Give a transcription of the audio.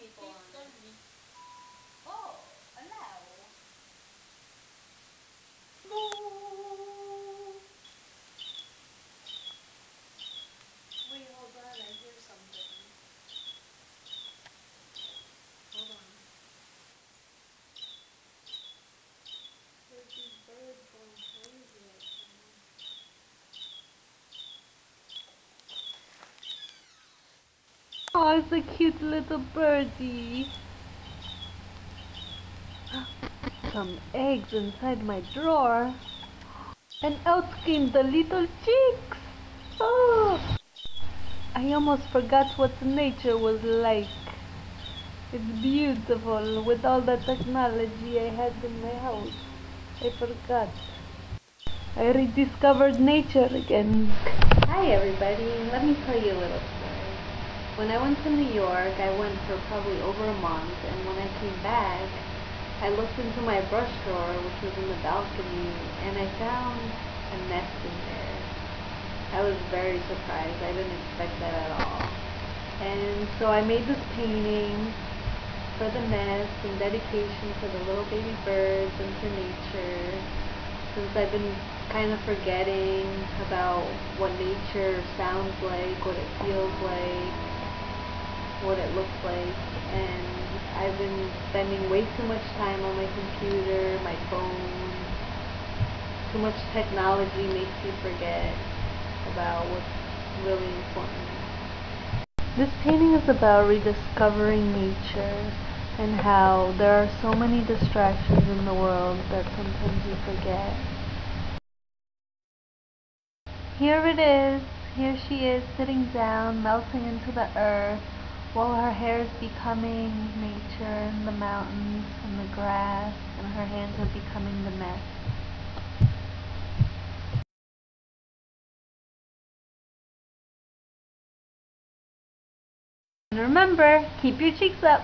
people on it. Oh, allow. No. Wait, hold on. I hear something. Hold on. There's these birds going crazy outside. Oh, it's a cute little birdie. Some eggs inside my drawer. And out came the little chicks. Oh, I almost forgot what nature was like. It's beautiful with all the technology I had in my house. I forgot. I rediscovered nature again. Hi everybody, let me tell you a little story. When I went to New York, I went for probably over a month, and when I came back, I looked into my brush drawer, which was in the balcony, and I found a nest in there. I was very surprised. I didn't expect that at all. And so I made this painting for the nest in dedication to the little baby birds and to nature, since I've been kind of forgetting about what nature sounds like, what it feels like, what it looks like, and I've been spending way too much time on my computer, my phone. Too much technology makes you forget about what's really important. This painting is about rediscovering nature and how there are so many distractions in the world that sometimes we forget. Here it is. Here she is sitting down, melting into the earth, while her hair is becoming nature and the mountains and the grass, and her hands are becoming the nest. And remember, keep your cheeks up.